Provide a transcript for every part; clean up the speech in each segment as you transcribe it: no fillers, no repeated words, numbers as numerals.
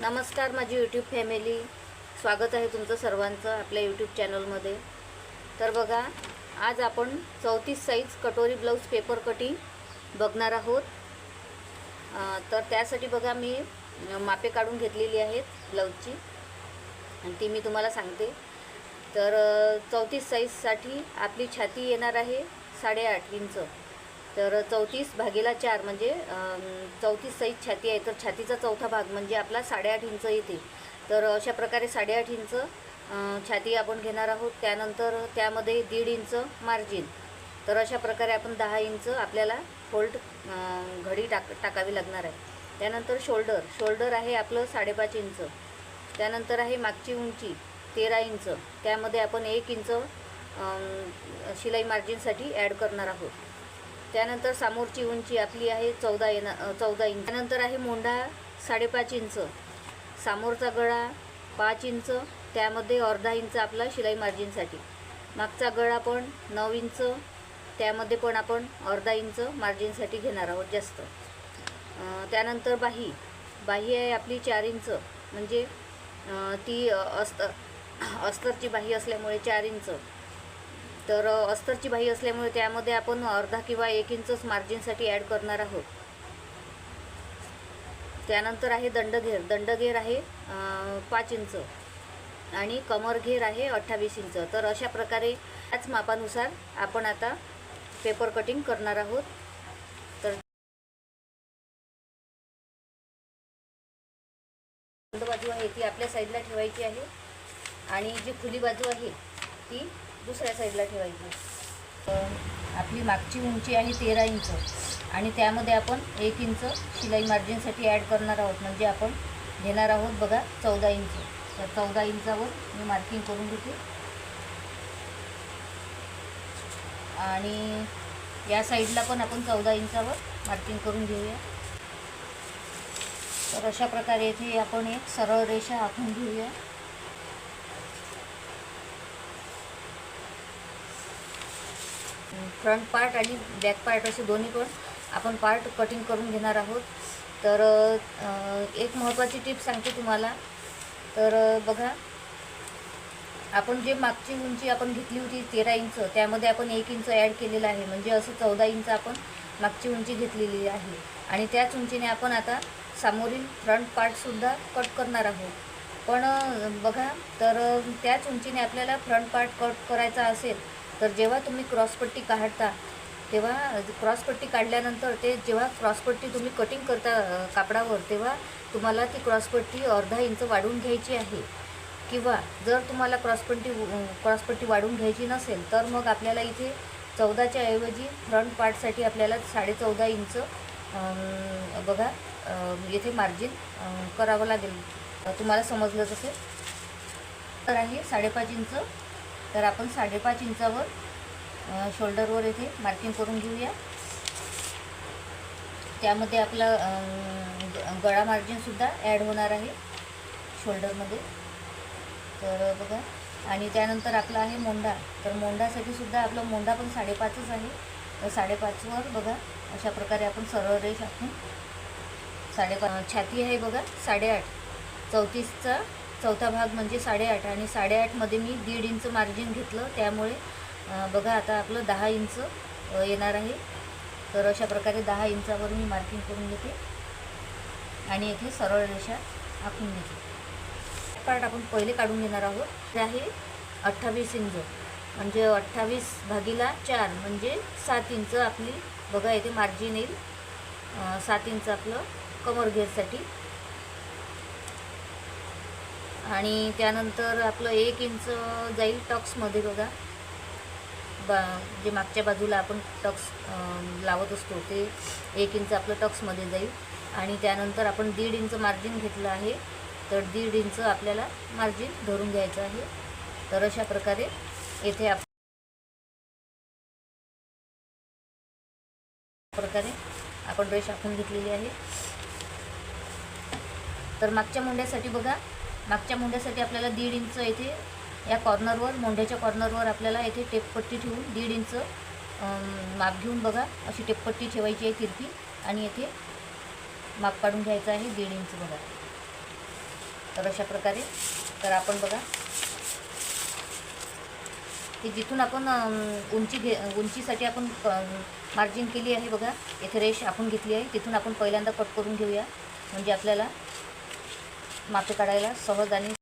नमस्कार माझी YouTube family, स्वागत आहे तुमचं सर्वांचं आपल्या यूट्यूब चॅनलमध्ये। तर बघा, आज आपण 34 साईज कटोरी ब्लाऊज पेपर कटिंग बघणार आहोत। तर त्यासाठी बघा मी मापे काढून घेतलेली आहेत ब्लाऊजची आणि ती मी तुम्हाला सांगते। तर 34 साईजसाठी आपली छाती येणार आहे 8.5 इंच। तर 34/4 म्हणजे 34 साईज छाती आहे, तर छातीचा चौथा भाग म्हणजे आपला 8.5 इंच येते। तर अशा प्रकारे 8.5 इंच छाती आपण घेणार आहोत। त्यानंतर त्यामध्ये 1.5 इंच मार्जिन। तर अशा प्रकारे आपण 10 इंच आपल्याला फोल्ड घडी टाकावी लागणार आहे। त्यानंतर शोल्डर आहे आपलं 5.5 इंच। त्यानंतर आहे मागची उंची 13 इंच। त्यामध्ये आपण 1 इंच शिलाई मार्जिनसाठी ॲड करणार आहोत। त्यानंतर समोरची उंची आपली आहे 14 इंच। त्यानंतर आहे मोंढा 5.5 इंच, समोरचा गळा 5 इंच, त्यामध्ये अर्धा इंच आपला शिलाई मार्जिनसाठी। मागचा गळा पण 9 इंच, त्यामध्ये पण आपण अर्धा इंच मार्जिनसाठी घेणार आहोत जास्त। त्यानंतर बाही आहे आपली 4 इंच, म्हणजे ती अस्तरची बाही असल्यामुळे 4 इंच। तर अस्तरची बाही असल्यामुळे त्यामध्ये आपण अर्धा किंवा 1 इंचच मार्जिनसाठी ॲड करणार आहोत। त्यानंतर आहे दंडघेर आहे 5 इंच आणि कमरघेर आहे 28 इंच। तर अशा प्रकारे याच मापानुसार आपण आता पेपर कटिंग करणार आहोत। तर बंद बाजू आहे ती आपल्या साईडला ठेवायची आहे आणि जी खुली बाजू आहे ती दुसऱ्या साईडला ठेवायची। आपली मागची उंची आहे 13 इंच आणि त्यामध्ये आपण 1 इंच शिलाई मार्जिनसाठी ॲड करणार आहोत, म्हणजे आपण घेणार आहोत बघा 14 इंच। तर 14 इंचावर मी मार्किंग करून घेते आणि या साईडला पण आपण 14 इंचावर मार्किंग करून घेऊया। तर अशा प्रकारे इथे आपण एक सरळ रेषा आखून घेऊया। फ्रंट पार्ट आणि बॅक पार्ट असे दोन्ही पण आपण पार्ट कटिंग करून घेणार आहोत। तर एक महत्त्वाची टिप सांगते तुम्हाला। तर बघा, आपण जे मागची उंची आपण घेतली होती 13 इंच, त्यामध्ये आपण 1 इंच ॲड केलेलं आहे, म्हणजे असं 14 इंच आपण मागची उंची घेतलेली आहे आणि त्याच उंचीने आपण आता समोरील फ्रंट पार्टसुद्धा कट करणार आहोत। पण बघा, तर त्याच उंचीने आपल्याला फ्रंट पार्ट कट करायचा असेल तर जेव्हा तुम्ही क्रॉसपट्टी काढता तेव्हा क्रॉसपट्टी काढल्यानंतर जेव्हा क्रॉसपट्टी तुम्ही कटिंग करता कापडावर, तेव्हा तुम्हाला ती क्रॉसपट्टी अर्धा इंच वाढवून घ्यायची आहे। किंवा जर तुम्हाला क्रॉसपट्टी वाढवून घ्यायची नसेल तर मग आपल्याला इथे 14च्या ऐवजी फ्रंट पार्टसाठी आपल्याला 14.5 इंच बघा येथे मार्जिन करावं लागेल। तुम्हाला समजलंच असेल। तर आहे 5.5 इंच। तर आपण 5.5 इंचावर शोल्डरवर येथे मार्किंग करून घेऊया। त्यामध्ये आपला गळा मार्जिनसुद्धा ॲड होणार आहे शोल्डरमध्ये। तर बघा, आणि त्यानंतर आपला आहे मोंढा। तर मोंढासाठी सुद्धा आपला मोंढा पण 5.5च आहे। तर 5.5वर बघा अशा प्रकारे आपण सरळ रेष आखून 5.5 छाती आहे बघा 8.5, 34चा चौथा भाग म्हणजे 8.5 आणि 8.5मध्ये मी 1.5 इंच मार्जिन घेतलं, त्यामुळे बघा आता आपलं 10 इंच येणार आहे। तर अशा प्रकारे 10 इंचावर मी मार्किंग करून घेते आणि इथे सरळ रेषा आखून घेते। पार्ट आपण पहिले काढून घेणार आहोत। ते आहे 28 इंच, म्हणजे 28/4 म्हणजे 7 इंच आपली बघा इथे मार्जिन येईल। 7 इंच आपलं कमर घेरसाठी आणि त्यानंतर आपलं 1 इंच जाईल टक्समध्ये बघा। जे मागच्या बाजूला आपण टक्स लावत असतो ते 1 इंच आपलं टक्समध्ये जाईल आणि त्यानंतर आपण 1.5 इंच मार्जिन घेतलं आहे, तर 1.5 इंच आपल्याला मार्जिन धरून घ्यायचं आहे। तर अशा प्रकारे येथे आपण रेष आखून घेतलेली आहे। तर मागच्या मुंड्यासाठी बघा, मागच्या मुंड्यासाठी आपल्याला 1.5 इंच येथे या कॉर्नरवर, मोंढ्याच्या कॉर्नरवर आपल्याला येथे टेपपट्टी ठेवून 1.5 इंच माप घेऊन बघा अशी टेपपट्टी ठेवायची आहे तिरपी आणि येथे माप काढून घ्यायचं आहे 1.5 इंच बघा। तर अशा प्रकारे तर आपण बघा की जिथून आपण उंचीसाठी आपण मार्जिन केली आहे बघा, येथे रेष आपण घेतली आहे, तिथून आपण पहिल्यांदा कट करून घेऊया, म्हणजे आपल्याला मापे काढायला सहज. आणि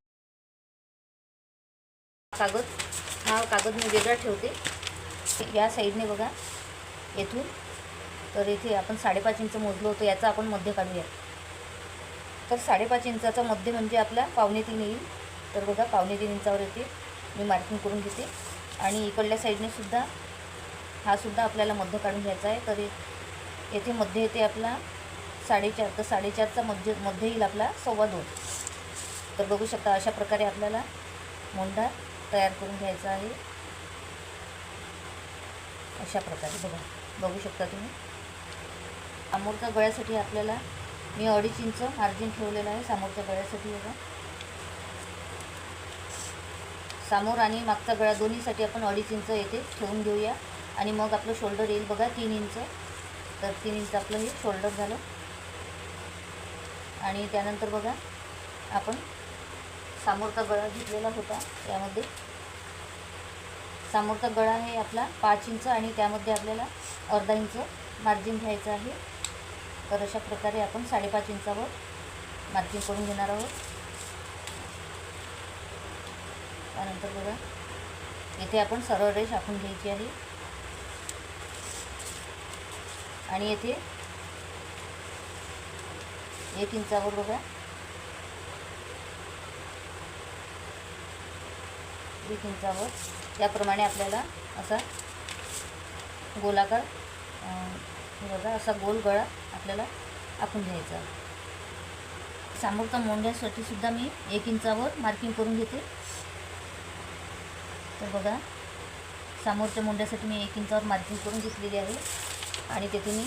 हा कागद मी वेगळा ठेवते. या साईडने बघा येथून, तर इथे आपण 5.5 इंच मोजलो होतो, याचा आपण मध्य काढूया. तर 5.5 इंचाचा मध्य म्हणजे आपला 2.25 येईल. तर बघा 2.25 इंचावर येते मी मार्किंग करून घेते. आणि इकडल्या साईडने सुद्धा हा सुद्धा आपल्याला मध्य काढून घ्यायचा आहे. तर येथे मध्य येते आपला 4.5, तर 4.5चा मध्य येईल आपला 2.25. तर बघू शकता अशा प्रकारे आपल्याला मोंढा तयार करून घ्यायचा आहे. अशा प्रकारे बघू शकता तुम्ही. समोरच्या गळ्यासाठी आपल्याला मी 2.5 इंच मार्जिन ठेवलेलं आहे समोरच्या गळ्यासाठी. बघा समोर आणि मागचा गळा दोन्हीसाठी आपण 2.5 इंच येथे ठेवून घेऊया. आणि मग आपलं शोल्डर येईल बघा 3 इंच. तर 3 इंच आपलं हे शोल्डर झालं. आणि त्यानंतर बघा आपण समोरचा गळा घेतलेला होता, त्यामध्ये समोरचा गळा आहे आपला 5 इंच आणि त्यामध्ये आपल्याला अर्धा इंच मार्जिन घ्यायचं आहे. तर अशा प्रकारे आपण 5.5 इंचावर मार्जिन करून घेणार आहोत. त्यानंतर बघा येथे आपण सरळ रेष आखून घ्यायची आहे. आणि येथे 1 इंचावर बघा 1 इंचावर त्याप्रमाणे आपल्याला असा गोलाकार बघा असा गोल गळा आपल्याला आखून घ्यायचा आहे. समोरचा मोंढ्यासाठी सुद्धा मी 1 इंचावर मार्किंग करून घेते. तर बघा समोरच्या मोंढ्यासाठी मी 1 इंचावर मार्किंग करून घेतलेली आहे. आणि तेथे मी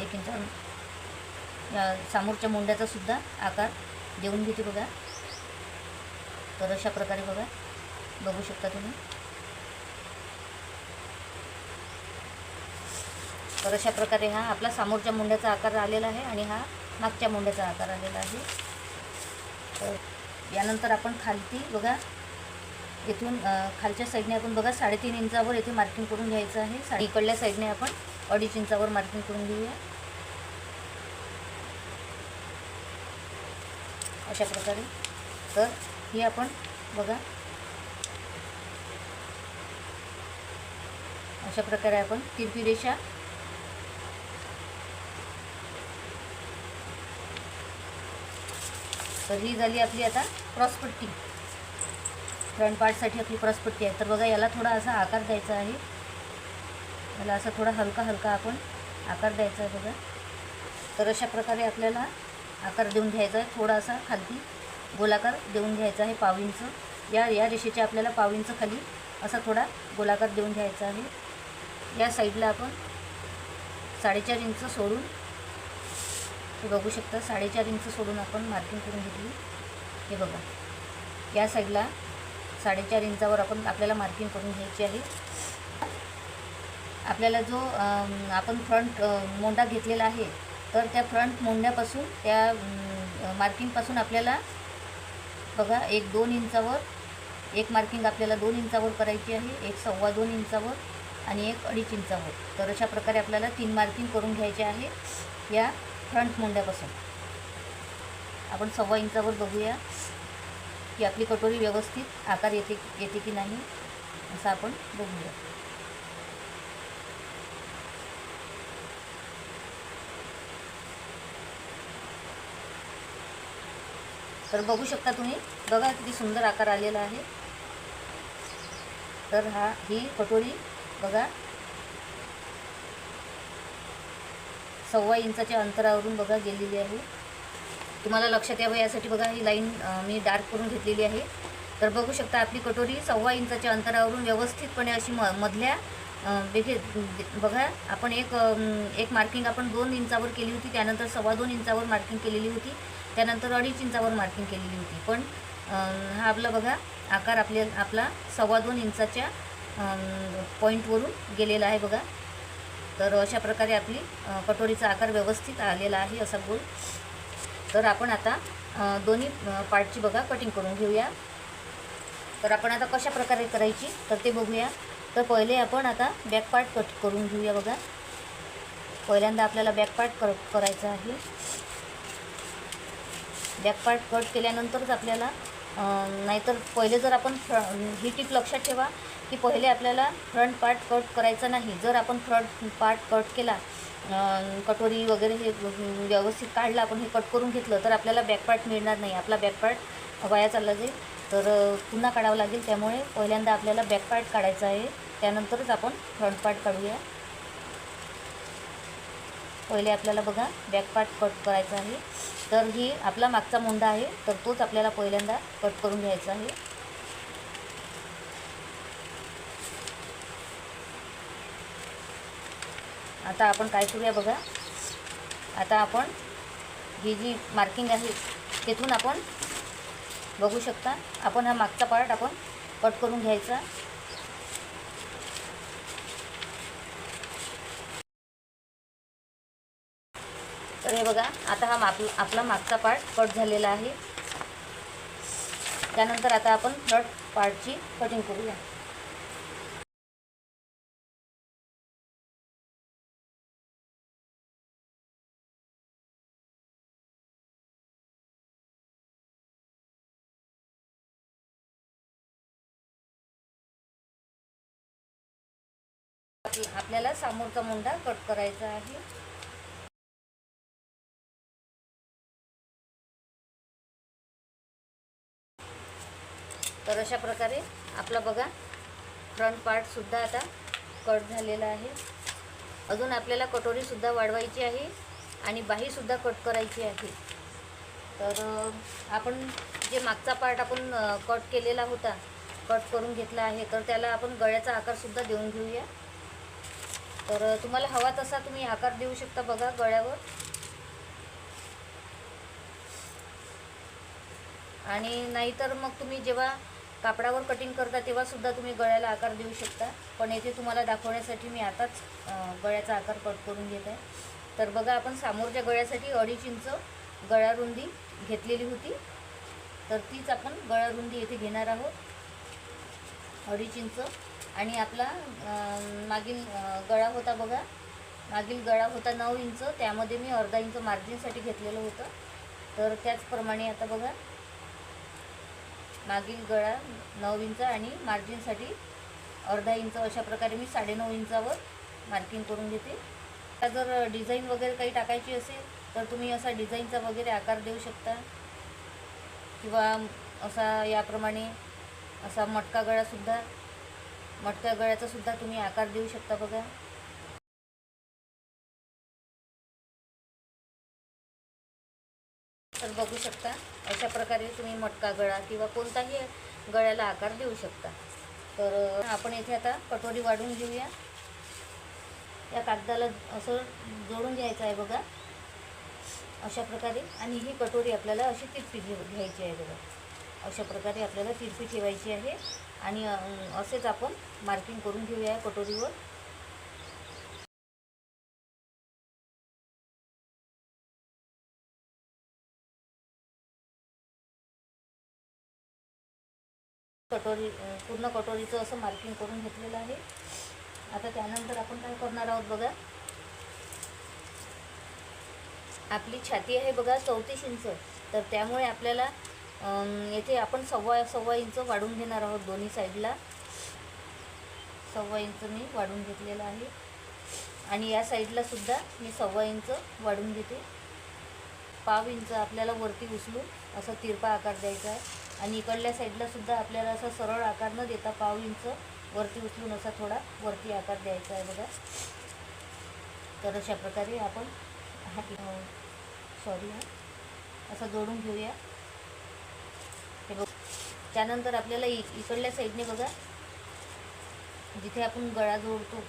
1 इंचावर समोरच्या मोंढ्याचा सुद्धा आकार देऊन घेते बघा. तर अशा प्रकारे बघू शकता तुम्ही. तर अशा प्रकारे हा आपला समोरच्या मुंड्याचा आकार आलेला आहे आणि हा मागच्या मुंड्याचा आकार आलेला आहे. तर यानंतर आपण खालती बघा इथून खालच्या साईडने आपण बघा 3.5 इंचावर येथे मार्किंग करून घ्यायचं आहे. इकडल्या साईडने आपण 2.5 इंचावर मार्किंग करून घेऊया. अशा प्रकारे. तर ही आपण बघा अशा प्रकारे आपण तिरपी रेषा तर ही झाली आपली आता क्रॉसपट्टी. फ्रंट पार्टसाठी आपली क्रॉसपट्टी आहे. तर बघा याला थोडा असा आकार द्यायचा आहे. याला असा थोडा हलका आपण आकार द्यायचा आहे बघा. तर अशा प्रकारे आपल्याला आकार देऊन घ्यायचा आहे. थोडा असा खाली गोलाकार देऊन घ्यायचा आहे 1/2 इंच. या रेषेच्या आपल्याला 1/2 इंच खाली असा थोडा गोलाकार देऊन घ्यायचा आहे. या साईडला आपण 4.5 इंच सोडून हे बघू शकता 4.5 इंच सोडून आपण मार्किंग करून घेतली. हे बघा या साईडला 4.5 इंचावर आपल्याला मार्किंग करून घ्यायची आहे. आपल्याला जो आपण फ्रंट मोंढा घेतलेला आहे तर त्या फ्रंट मोंढ्यापासून त्या मार्किंगपासून आपल्याला बघा 1-2 इंचावर एक मार्किंग आपल्याला 2 इंचावर करायची आहे, एक 2.25 इंचावर आणि एक 2.5 इंचावर. तर अशा प्रकारे आपल्याला 3 मार्किंग करून घ्यायचे आहे. या फ्रंट मोंढ्यापासून आपण 2.25 इंचावर बघूया की आपली कटोरी व्यवस्थित आकार येते की नाही असं आपण बघूया. तर बघू शकता तुम्ही बघा किती सुंदर आकार आलेला आहे. तर ही कटोरी बघा 2.25 इंचाच्या अंतरावरून बघा गेलेली आहे. तुम्हाला लक्षात यावं यासाठी बघा ही लाईन मी डार्क करून घेतलेली आहे. तर बघू शकता आपली कटोरी 2.25 इंचाच्या अंतरावरून व्यवस्थितपणे अशी मधल्या बघा आपण एक मार्किंग आपण 2 इंचावर केली होती, त्यानंतर 2.25 इंचावर मार्किंग केलेली होती, त्यानंतर 2.5 इंचावर मार्किंग केलेली होती. पण हा आपला बघा आकार आपला 2.25 इंचाच्या पॉईंटवरून गेलेला आहे बघा. तर अशा प्रकारे आपली कटोरीचा आकार व्यवस्थित आलेला आहे असा गोल. तर आपण आता दोन्ही पार्टची बघा कटिंग करून घेऊया. तर आपण आता कशा प्रकारे करायची तर ते बघूया. तर पहिले आपण आता बॅक पार्ट कट करून घेऊया. बघा पहिल्यांदा आपल्याला बॅक पार्ट करायचा आहे. बॅक पार्ट कट केल्यानंतरच आपल्याला नाहीतर पहिले जर आपण ही टिप लक्षात ठेवा की पहिले आपल्याला फ्रंट पार्ट कट करायचा नाही. जर आपण फ्रंट पार्ट कट केला, कटोरी वगैरे हे व्यवस्थित काढलं, आपण हे कट करून घेतलं तर आपल्याला बॅक पार्ट मिळणार नाही. आपला बॅक पार्ट वाया चालला जाईल, तर पुन्हा काढावं लागेल. त्यामुळे पहिल्यांदा आपल्याला बॅक पार्ट काढायचा आहे, त्यानंतरच आपण फ्रंट पार्ट काढूया. पहिले आपल्याला बघा बॅक पार्ट कट करायचा आहे. तर ही आपला मागचा मोंडा आहे, तर तोच आपल्याला पहिल्यांदा कट करून घ्यायचा आहे. आता आपण काय करूया बघा, आता आपण ही जी मार्किंग आहे तिथून आपण बघू शकता, आपण हा मागचा पार्ट आपण कट करून घ्यायचा. तर हे बघा आता हा आपला मागचा पार्ट कट झालेला आहे. त्यानंतर आता आपण फ्रंट पार्टची कटिंग करूया. आपल्याला समोरचा मुंडा कट करायचा आहे. तर अशा प्रकारे आपला बघा फ्रंट पार्टसुद्धा आता कट झालेला आहे. अजून आपल्याला कटोरीसुद्धा वाढवायची आहे आणि बाहीसुद्धा कट करायची आहे. तर आपण जे मागचा पार्ट आपण कट केलेला होता, कट करून घेतला आहे, तर त्याला आपण गळ्याचा आकारसुद्धा देऊन घेऊया. तर तुम्हाला हवा तसा तुम्ही आकार देऊ शकता बघा गळ्यावर. आणि नाहीतर मग तुम्ही जेव्हा कापडावर कटिंग करता तेव्हासुद्धा तुम्ही गळ्याला आकार देऊ शकता. पण येथे तुम्हाला दाखवण्यासाठी मी आताच गळ्याचा आकार कट करून घेत आहे. तर बघा आपण समोरच्या गळ्यासाठी 2.5 इंच गळा रुंदी घेतलेली होती, तर तीच आपण गळा रुंदी येथे घेणार आहोत 2.5 इंच. आणि आपला मागील गळा होता बघा, मागील गळा होता 9 इंच, त्यामध्ये मी अर्धा इंच मार्जिनसाठी घेतलेलं होतं. तर त्याचप्रमाणे आता बघा मागील गळा 9 इंच आणि मार्जिनसाठी अर्धा इंच, अशा प्रकारे मी 9.5 इंचावर मार्किंग करून घेते. आता जर डिझाईन वगैरे काही टाकायची असेल तर तुम्ही असा डिझाईनचा वगैरे आकार देऊ शकता, किंवा असा याप्रमाणे असा मटका गळासुद्धा, मटक्या गळ्याचा सुद्धा तुम्ही आकार देऊ शकता बघा. तर बघू शकता अशा प्रकारे तुम्ही मटका गळा किंवा कोणताही गळ्याला आकार देऊ शकता. तर आपण येथे आता कटोरी वाढून घेऊया. या कागदाला असं जोडून घ्यायचं आहे बघा अशा प्रकारे. आणि ही कटोरी आपल्याला अशी तिरपी घ्यायची आहे बघा. अशा प्रकारे आपल्याला तिरपी ठेवायची आहे आणि असेच आपण मार्किंग करून घेऊया कटोरीवर. कटोरी पूर्ण कटोरीचं असं मार्किंग करून घेतलेलं आहे. आता त्यानंतर आपण काय करणार आहोत बघा, आपली छाती आहे बघा 34 इंच, तर त्यामुळे आपल्याला येथे आपण सव्वा इंच वाढून घेणार आहोत. दोन्ही साईडला 1.25 इंच मी वाढून घेतलेलं आहे. आणि या साईडला सुद्धा मी 1.25 इंच वाढून घेते. 1/2 इंच आपल्याला वरती उचलून असा तिरपा आकार द्यायचा आहे. आणि इकडल्या साईडला सुद्धा आपल्याला असा सरळ आकार न देता 1/2 इंच वरती उचलून असा थोडा वरती आकार द्यायचा आहे बघा. तर अशा प्रकारे आपण असं जोडून घेऊया. हे बघ, त्यानंतर आपल्याला इकडल्या साईडने बघा जिथे आपण गळा जोडतो,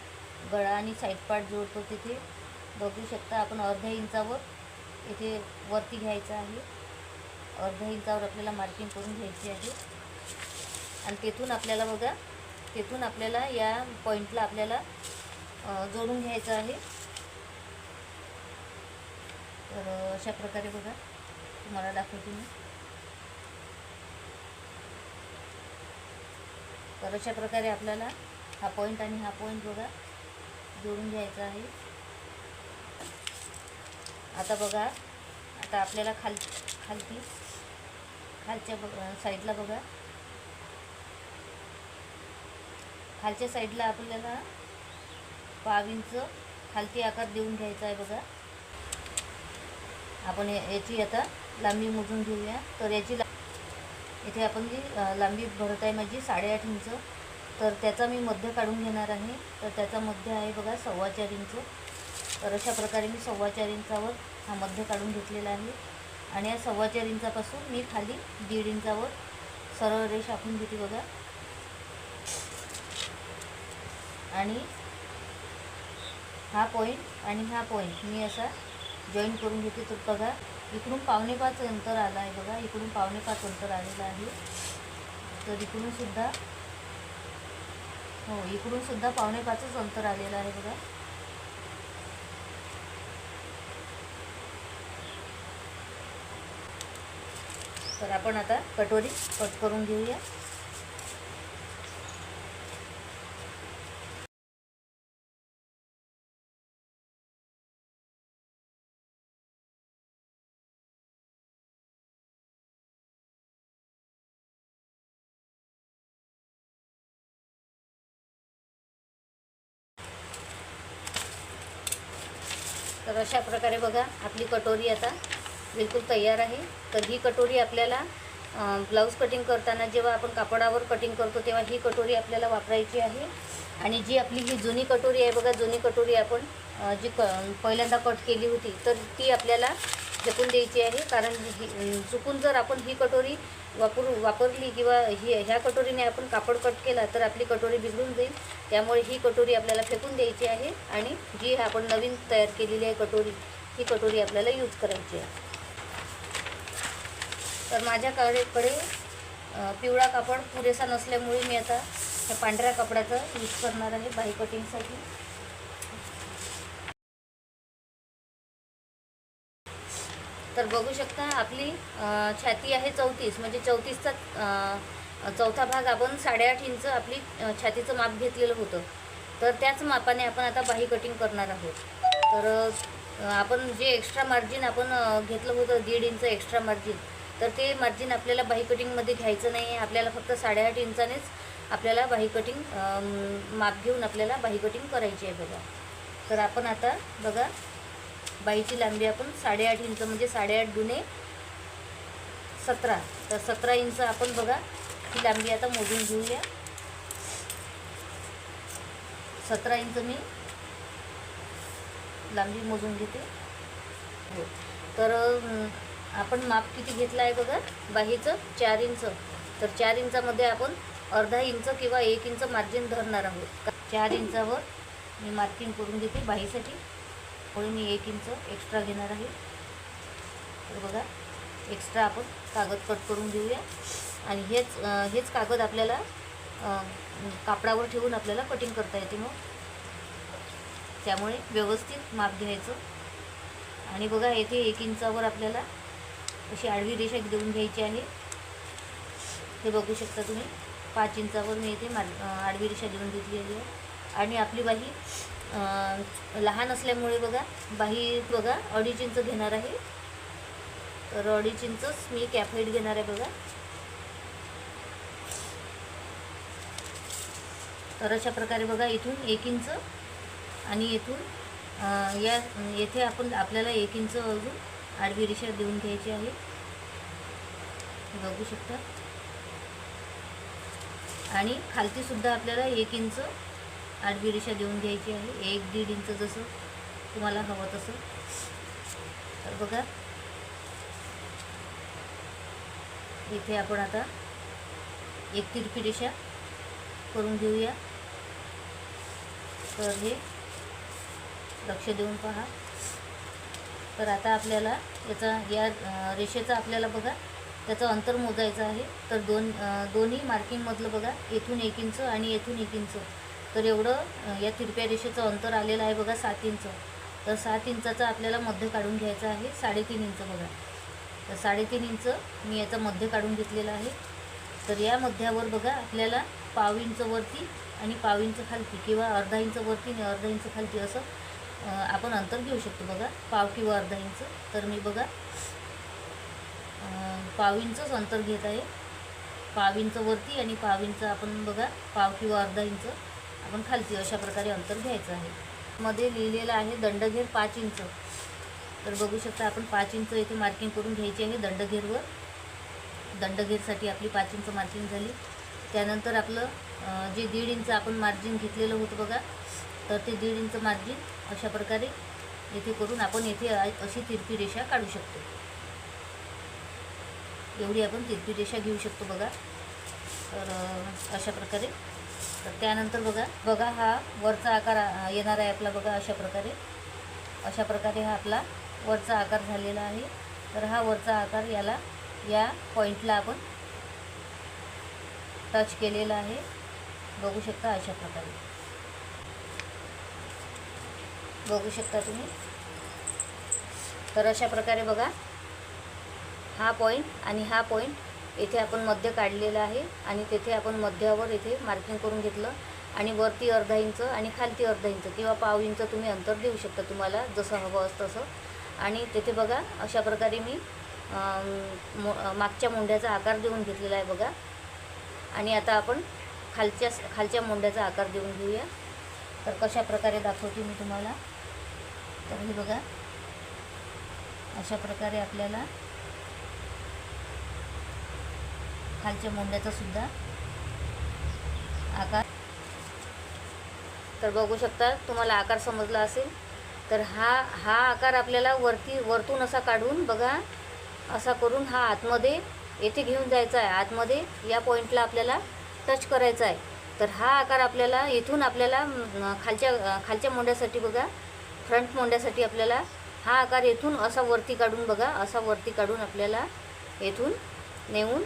गळा आणि साईड पार्ट जोडतो, तिथे बघू शकता आपण अर्ध्या इंचावर इथे वरती घ्यायचं आहे. अर्ध्या इंचावर आपल्याला मार्किंग करून घ्यायची आहे. आणि तेथून आपल्याला बघा, तेथून आपल्याला या पॉईंटला आपल्याला जोडून घ्यायचं आहे. तर अशा प्रकारे बघा तुम्हाला दाखवते मी. तर अशा प्रकारे आपल्याला हा पॉईंट आणि हा पॉईंट बघा जोडून घ्यायचा आहे. आता बघा, आता आपल्याला खालच्या साईडला बघा, खालच्या साईडला आपल्याला 5 इंच खालती आकार देऊन घ्यायचा आहे बघा. आपण याची आता लांबी मोजून घेऊया. तर याची इथे आपण जी लांबी भरत आहे माझी 8.5 इंच, तर त्याचा मी मध्य काढून घेणार आहे. तर त्याचा मध्य आहे बघा 4.25 इंच. तर अशा प्रकारे मी 4.25 इंचावर हा मध्य काढून घेतलेला आहे. आणि या 4.25 इंचापासून मी खाली 1.5 इंचावर सरळ रेष आखून घेते बघा. आणि हा पॉईंट आणि हा पॉईंट मी असा जॉईन करून घेते. तर बघा, इकडून 5.25 अंतर आलं आहे बघा, इकडून 5.25 अंतर आलेलं आहे. तर इकडून सुद्धा 5.25 अंतर आलेलं आहे बघा. तर आपण आता कटोरी कट करून घेऊया. तर अशा प्रकारे बघा आपली कटोरी आता बिलकुल तयार आहे. तर ही कटोरी आपल्याला ब्लाऊज कटिंग करताना जेव्हा आपण कापडावर कटिंग करतो तेव्हा ही कटोरी आपल्याला वापरायची आहे. आणि जी आपली ही जुनी कटोरी आहे बघा, जुनी कटोरी आपण जी पहिल्यांदा कट केली होती तर ती आपल्याला फेकून द्यायची आहे. कारण चुकून जर आपण ही कटोरी वापरली किंवा ह्या कटोरीने आपण कापड कट केला तर आपली कटोरी बिघडून जाईल. त्यामुळे ही कटोरी आपल्याला फेकून द्यायची आहे. आणि जी आपण नवीन तयार केलेली आहे कटोरी, ही कटोरी आपल्याला यूज करायची आहे. तर माझ्याकडे पिवळा कापड पुरेसा नसल्यामुळे मी आता ह्या पांढऱ्या कापडाचा यूज करणार आहे बाही कटिंगसाठी. तर बघू शकता आपली छाती आहे 34, म्हणजे 34चा चौथा भाग आपण 8.5 इंच आपली छातीचं माप घेतलेलं होतं. तर त्याच मापाने आपण आता बाही कटिंग करणार आहोत. तर आपण जे एक्स्ट्रा मार्जिन आपण घेतलं होतं 1.5 इंच एक्स्ट्रा मार्जिन, तर ते मार्जिन आपल्याला बाही कटिंगमध्ये घ्यायचं नाही आहे. आपल्याला फक्त 8.5 इंचानेच आपल्याला बाही कटिंग माप घेऊन आपल्याला बाही कटिंग करायची आहे बघा. तर आपण आता बघा बाहीची लांबी आपण 8.5 इंच म्हणजे 8.5 दुने 17, तर 17 इंच आपण बघा ही लांबी आता मोजून घेऊया. 17 इंच मी लांबी मोजून घेते. हो, तर आपण माप किती घेतलं आहे बघा बाहीचं 4 इंच. तर 4 इंचामध्ये आपण अर्धा इंच किंवा 1 इंच मार्जिन धरणार आहोत. 4 इंचावर मी मार्किंग करून घेते बाहीसाठी. पुढे मी 1 इंच एक्स्ट्रा घेणार आहे. तर बघा एक्स्ट्रा आपण कागद कट करून घेऊया. आणि हेच कागद आपल्याला कापडावर ठेवून आपल्याला कटिंग करता येते. मग त्यामुळे व्यवस्थित माप घ्यायचं. आणि बघा येथे 1 इंचावर आपल्याला अशी आडवी रेषा देऊन घ्यायची आहे. हे बघू शकता तुम्ही 5 इंचावर मी इथे आडवी रेषा देऊन घेतलेली आहे. आणि आपली बाही लहान असल्यामुळे बघा बाही बघा 2.5 इंच घेणार आहे. तर 2.5 इंचच मी कॅप हाईट घेणार आहे बघा. तर अशा प्रकारे बघा इथून 1 इंच आणि इथून येथे आपल्याला 1 इंच अजून आडवी रेषा देऊन घ्यायची आहे. बघू शकता. आणि खालती सुद्धा आपल्याला 1 इंच आडवी रेषा देऊन घ्यायची आहे. 1-1.5 इंच जसं तुम्हाला हवं तसं. तर बघा इथे आपण आता एक तिरपी रेषा करून घेऊया. तर हे लक्ष देऊन पहा. तर आता आपल्याला या रेषेचा आपल्याला बघा त्याचं अंतर मोजायचं आहे. तर दोन्ही मार्किंगमधलं बघा इथून 1 इंच आणि इथून 1 इंच, तर एवढं या तिरप्या रेषेचं अंतर आलेलं आहे बघा 7 इंच. तर 7 इंचाचा आपल्याला मध्य काढून घ्यायचा आहे 3.5 इंच बघा. तर 3.5 इंच मी याचा मध्य काढून घेतलेला आहे. तर या मध्यावर बघा आपल्याला पाव इंच वरती आणि पाव इंच खालती किंवा अर्धा इंच वरती आणि अर्धा इंच खालती असं आपण अंतर घेऊ शकतो बघा, पाव किंवा अर्धा इंच. तर मी बघा पाव इंचच अंतर घेत आहे. पाव इंच वरती आणि पाव इंच आपण बघा पाव किंवा अर्धा इंच आपण खालती अशा प्रकारे अंतर घ्यायचं आहे. मध्ये लिहिलेलं आहे दंडघेर 5 इंच. तर बघू शकता आपण 5 इंच इथे मार्किंग करून घ्यायची आहे दंडघेरवर. दंडघेरसाठी आपली 5 इंच मार्किंग झाली. त्यानंतर आपलं जे 1.5 इंच आपण मार्जिन घेतलेलं होतं बघा, तर ते 1.5 इंच मार्जिन अशा प्रकारे इथे करून आपण इथे अशी तिरपी रेषा काढू शकतो. एवढी आपण तिरपी रेषा घेऊ शकतो बघा. तर अशा प्रकारे. तर त्यानंतर बघा हा वरचा आकार येणार आहे आपला बघा अशा प्रकारे हा आपला वरचा आकार झालेला आहे. तर हा वरचा आकार याला या पॉईंटला आपण टच केलेला आहे. बघू शकता अशा प्रकारे बघू शकता तुम्ही. तर अशा प्रकारे बघा हा पॉईंट आणि हा पॉईंट इथे आपण मध्य काढलेलं आहे आणि तेथे आपण मध्यावर इथे मार्किंग करून घेतलं आणि वरती अर्धा इंच आणि खालती अर्धा इंच किंवा पाव इंच तुम्ही अंतर देऊ शकता तुम्हाला जसं हवं असतं तसं. आणि तेथे बघा अशा प्रकारे मी मागच्या मुंड्याचा आकार देऊन घेतलेला आहे बघा. आणि आता आपण खालच्या मुंड्याचा आकार देऊन घेऊया. तर कशा प्रकारे दाखवते मी तुम्हाला. तर हे बघा अशा प्रकारे आपल्याला खालच्या मुंड्याचा सुद्धा आकार. तर बघू शकता तुम्हाला आकार समजला असेल. तर हा आकार आपल्याला वरतून असा काढून बघा असा करून हा आतमध्ये येथे घेऊन जायचा आहे. आतमध्ये या पॉईंटला आपल्याला टच करायचा आहे. तर हा आकार आपल्याला इथून आपल्याला खालच्या मोंड्यासाठी बघा फ्रंट मोंड्यासाठी आपल्याला हा आकार येथून असा वरती काढून बघा असा वरती काढून आपल्याला येथून नेऊन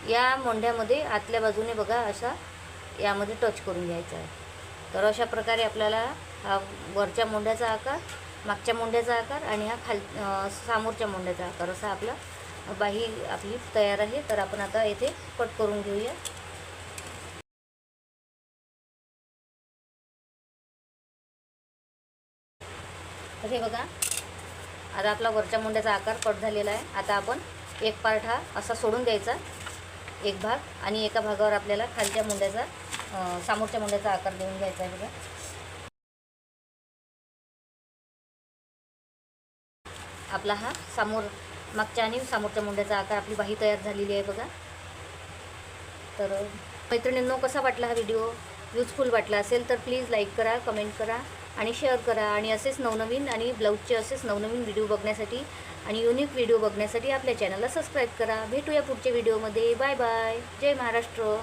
या मोंढ्यामध्ये आतल्या बाजूने बघा असा यामध्ये टच करून घ्यायचा आहे. तर अशा प्रकारे आपल्याला हा वरच्या मोंढ्याचा आकार, मागच्या मोंढ्याचा आकार आणि हा समोरच्या मोंढ्याचा आकार असा आपला बाही आपली तयार आहे. तर आपण आता येथे कट करून घेऊया. तर हे बघा आता आपला वरच्या मुंड्याचा आकार कट झालेला आहे. आता आपण एक पार्ट हा असा सोडून द्यायचा एक भाग आणि एका भागावर आपल्याला खालच्या मुंड्याचा समोरच्या मुंड्याचा आकार देऊन घ्यायचा आहे बघा. आपला हा मागच्या आणि समोरच्या मुंड्याचा आकार आपली बाही तयार झालेली आहे बघा. तर मैत्रिणींनो कसा वाटला हा व्हिडिओ. यूजफुल वाटला असेल तर प्लीज लाईक करा, कमेंट करा आणि शेअर करा. आणि असेच नवनवीन आणि ब्लाऊजचे असेच नवनवीन व्हिडिओ बघण्यासाठी आणि युनिक व्हिडिओ बघण्यासाठी आपल्या चॅनलला सबस्क्राईब करा. भेटूया पुढच्या व्हिडिओमध्ये. Bye bye. जय महाराष्ट्र.